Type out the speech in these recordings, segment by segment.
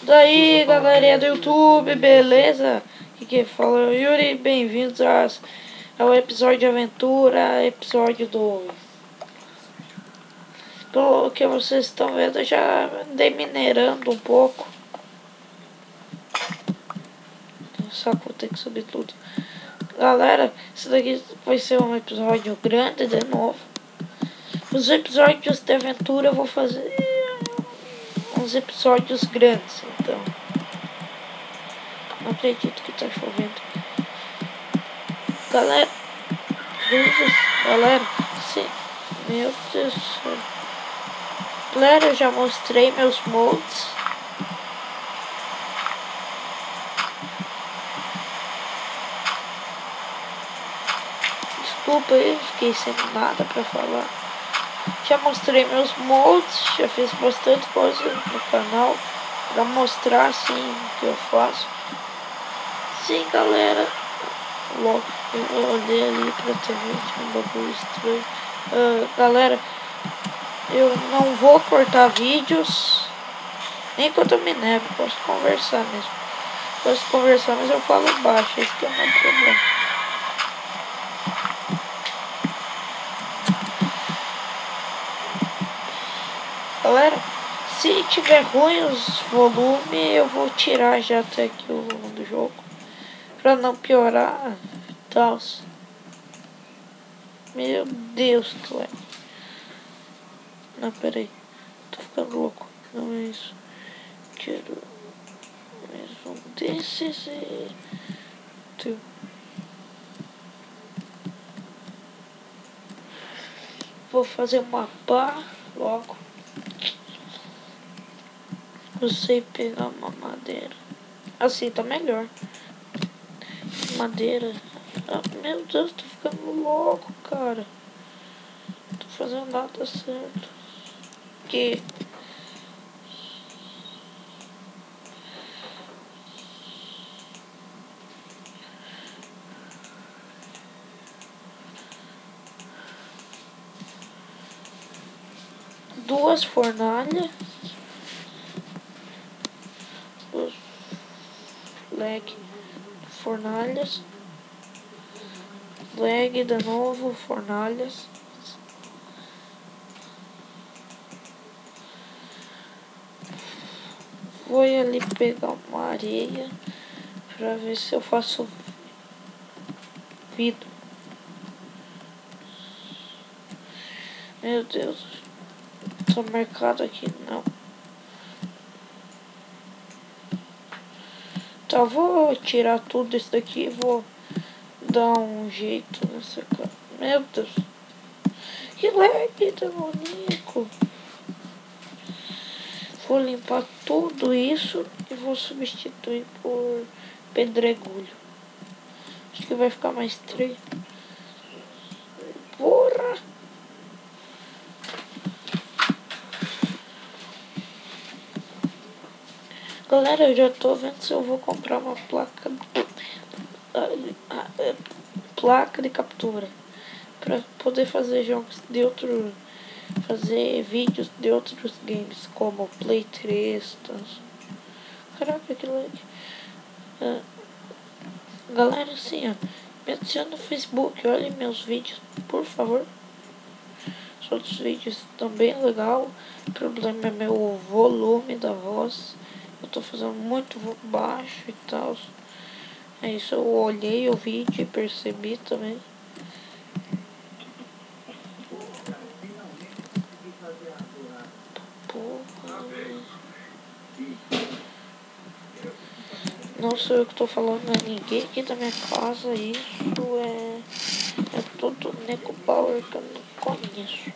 Daí galerinha do YouTube, beleza? Aqui quem fala é o Yuri, bem-vindos ao episódio de aventura, episódio 2. Pelo que vocês estão vendo, eu já andei minerando um pouco. Só que vou ter que subir tudo. Galera, isso daqui vai ser um episódio grande de novo. Os episódios de aventura eu vou fazer uns episódios grandes, então. Não acredito que tá chovendo. Galera, sim, meu Deus do céu. Galera, eu já mostrei meus moldes. Desculpa aí, fiquei sem nada pra falar. Já mostrei meus moldes, já fiz bastante coisa no canal pra mostrar assim o que eu faço. Sim, galera. Logo, eu olhei ali pra TV, tinha um bagulho estranho. Galera, eu não vou cortar vídeos, nem quando eu minero, posso conversar mesmo. Posso conversar, mas eu falo baixo, esse que é o meu problema. Galera, se tiver ruim os volumes, eu vou tirar já até aqui o volume do jogo, pra não piorar e tal. Meu Deus, que legal. Não, peraí, tô ficando louco. Não é isso. Quero mais um desses e... Vou fazer uma pá logo. Eu sei pegar uma madeira. Assim tá melhor. Madeira. Ah, meu Deus, tô ficando louco, cara. Tô fazendo nada certo. Que... Duas fornalhas. Leg. Fornalhas. Leg de novo. Fornalhas. Vou ali pegar uma areia pra ver se eu faço vidro. Meu Deus, tô marcado aqui, não. Tá, vou tirar tudo isso daqui e vou dar um jeito nessa cara. Meu Deus, que lag demoníaco. Vou limpar tudo isso e vou substituir por pedregulho. Acho que vai ficar mais estranho. Porra! Galera, eu já tô vendo se eu vou comprar uma placa de captura para poder fazer jogos de outro, fazer vídeos de outros games como Play 3. Tá? Caraca, que legal. Galera, assim, ó, me adiciona no Facebook, olhem meus vídeos, por favor. Os outros vídeos estão bem legal. O problema é meu volume da voz. Eu tô fazendo muito baixo e tal. É isso, eu olhei o vídeo e percebi também. Porra. Não sou eu que tô falando, não é ninguém aqui da minha casa. Isso é tudo Nego Power que eu não conheço.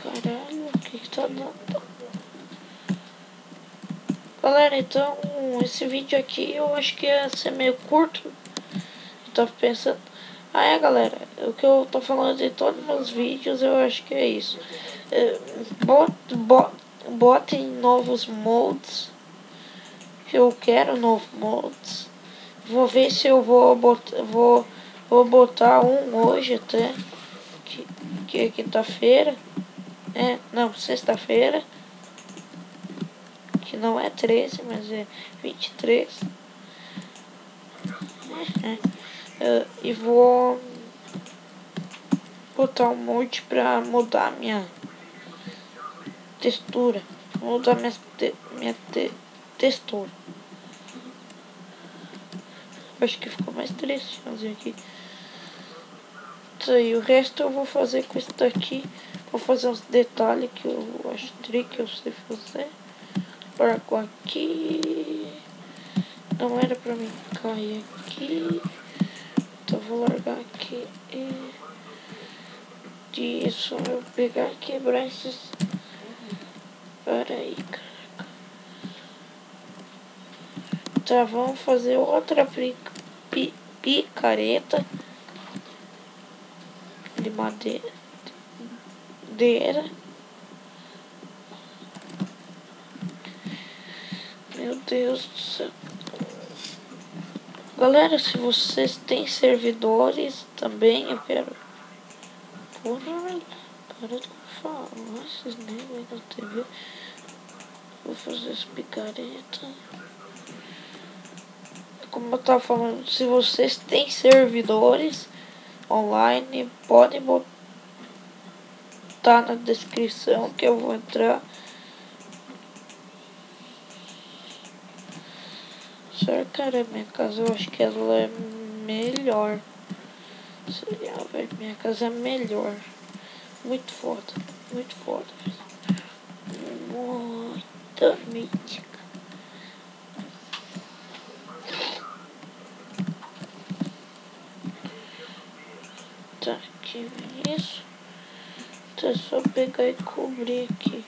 Caralho, o que tá dando? Galera, então esse vídeo aqui eu acho que ia ser meio curto. Eu tava pensando. Ah, galera, o que eu tô falando de todos os meus vídeos, eu acho que é isso. Botem novos mods. Que eu quero novos mods. Vou ver se eu vou botar um hoje até. Que é quinta-feira. Não, sexta-feira. que não é 13, mas é 23. E vou botar um molde pra mudar minha textura. Vou mudar minha textura. Acho que ficou mais triste fazer aqui. Isso aí, o resto eu vou fazer com isso daqui. Vou fazer uns detalhes que eu acho que eu sei fazer. Largo aqui. Não era pra mim cair aqui. Então vou largar aqui. Isso, eu vou pegar e quebrar esses. Pera aí, caraca. Tá, vamos fazer outra picareta de madeira. Meu Deus do céu. Galera, se vocês têm servidores também, eu quero. Porra, velho. Para de falar esses negros aí na TV. Vou fazer essa picareta. Como eu tava falando, se vocês têm servidores online, podem botar na descrição que eu vou entrar. Sério, cara, minha casa eu acho que ela é melhor. Sério, velho, minha casa é melhor. Muito foda, muito foda. Muita mítica. Tá, aqui isso. Então é só pegar e cobrir aqui.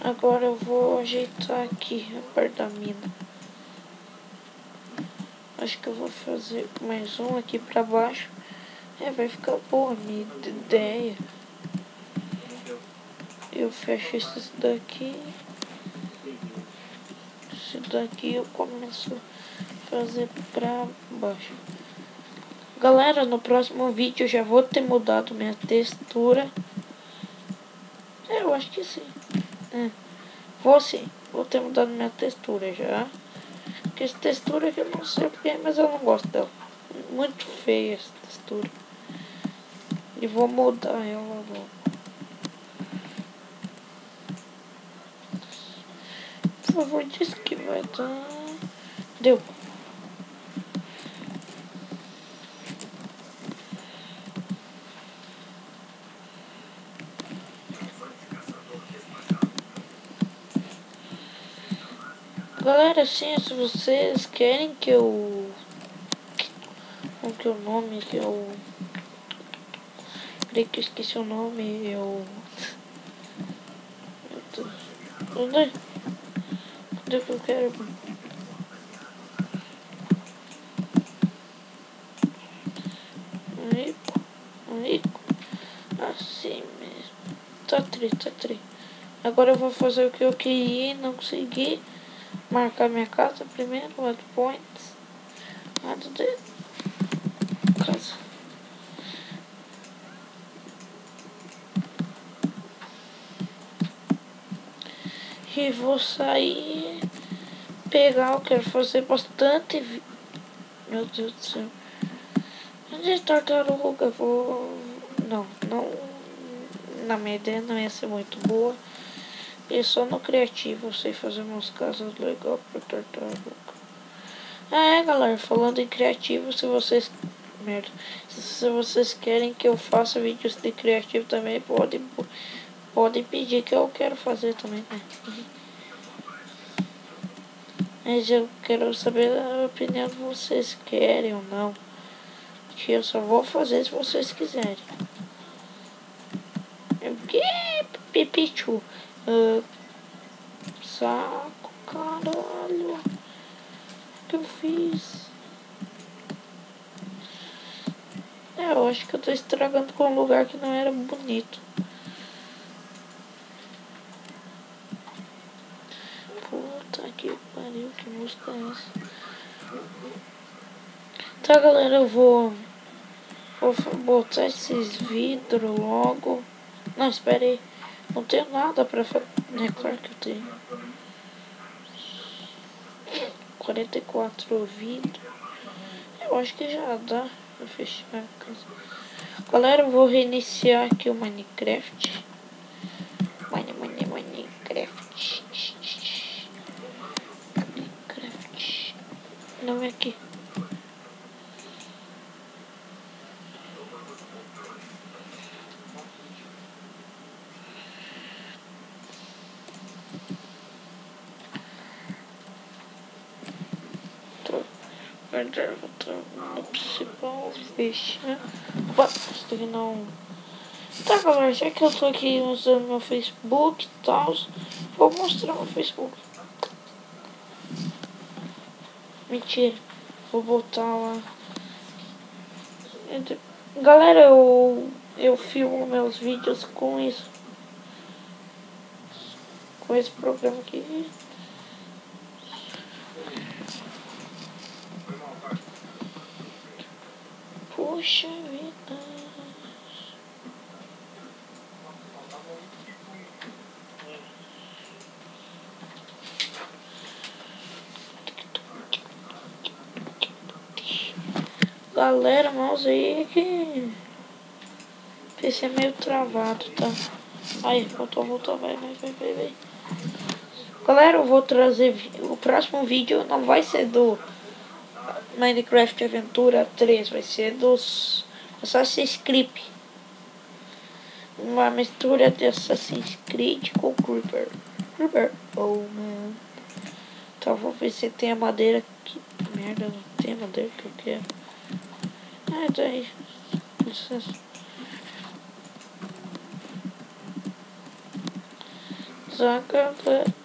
Agora eu vou ajeitar aqui a parte da mina. Acho que eu vou fazer mais um aqui pra baixo. Vai ficar boa a minha ideia. Eu fecho esse daqui. Esse daqui eu começo a fazer pra baixo. Galera, no próximo vídeo eu já vou ter mudado minha textura. Eu acho que sim. Vou ter mudado minha textura já. Porque essa textura que eu não sei porque, mas eu não gosto dela. Muito feia essa textura. E vou mudar ela logo. Por favor, diz que vai dar. Deu. Galera, assim, se vocês querem que eu... Qual que é o nome que eu... Creio que eu esqueci o nome, eu... Onde? Onde que eu quero? Rico. Assim mesmo. Tá tri. Agora eu vou fazer o que eu queria e não consegui. Marcar minha casa primeiro, add points. Add the casa. E vou sair, pegar, eu quero fazer bastante. Meu Deus do céu. De tartaruga, vou. Não. Na minha ideia não ia ser muito boa. E só no criativo eu sei fazer umas casas legais pra tartaruga. Galera, falando em criativo, se vocês. Merda. Se vocês querem que eu faça vídeos de criativo também, podem pedir que eu quero fazer também, né? Mas eu quero saber a opinião de vocês, querem ou não. Que eu só vou fazer se vocês quiserem. Que pipichu. Saco, caralho. O que eu fiz? Eu acho que eu tô estragando com um lugar que não era bonito. que pariu, que música é essa? Tá, galera, eu vou botar esses vidros logo. Não, espera aí. Não tenho nada pra fazer. É claro que eu tenho. 44 vidros. Eu acho que já dá pra fechar a casa. Galera, eu vou reiniciar aqui o Minecraft. Minecraft. Minecraft. Não é aqui. No principal, fechar. Opa, isso daqui não. Tá, galera, já que eu tô aqui usando meu Facebook e tal, vou mostrar meu Facebook. Mentira, vou botar lá. Galera, eu filmo meus vídeos com isso. Com esse programa aqui. Puxa vida. Galera, mouse aí que PC é meio travado, tá? Aí, voltou, vai. Galera, eu vou trazer o próximo vídeo, não vai ser do Minecraft Aventura 3, vai ser dos Assassin's Creed. Uma mistura de Assassin's Creed com Creeper. Oh, man. Então vou ver se tem a madeira. Que merda, não tem a madeira que eu quero. Ah, daí. Licença.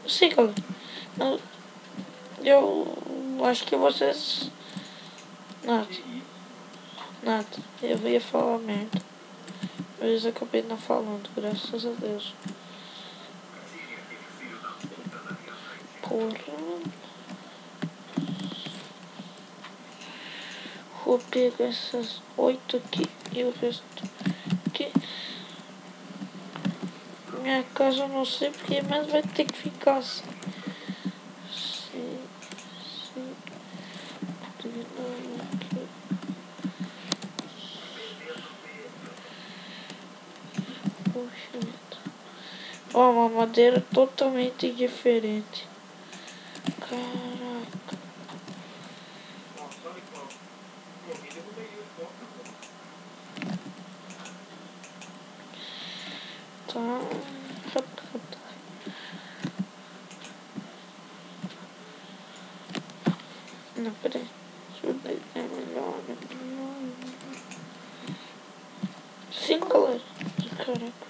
Sim, galera. Eu acho que vocês. Nada. Eu ia falar merda. Mas eu acabei não falando, graças a Deus. Porra. Vou pegar essas 8 aqui e o resto aqui. Minha casa eu não sei porque, mas vai ter que ficar assim. Sim. Poxa vida. Ó, uma madeira totalmente diferente. Caraca. Tá. Não, peraí. Isso daí é melhor. Sim, galera. Caraca.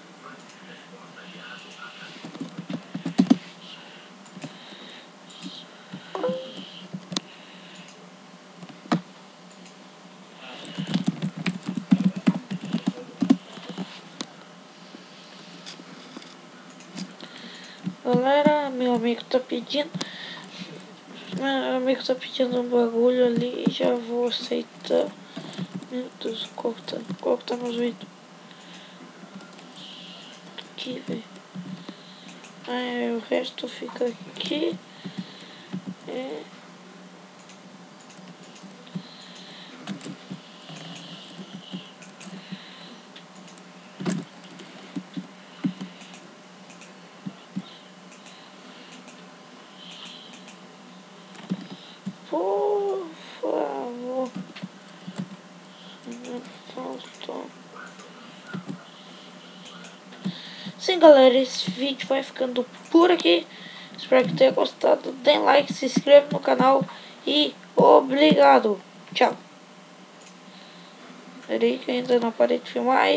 Galera, meu amigo tá pedindo. Meu amigo tá pedindo um bagulho ali e já vou aceitar. Meu Deus, qual que tá nos vídeos? Aqui, velho. Aí o resto fica aqui. É. Por favor. Não faltou. Sim, galera, esse vídeo vai ficando por aqui. Espero que tenha gostado. Dê like, se inscreva no canal e obrigado. Tchau. Peraí que eu ainda não parei de filmar.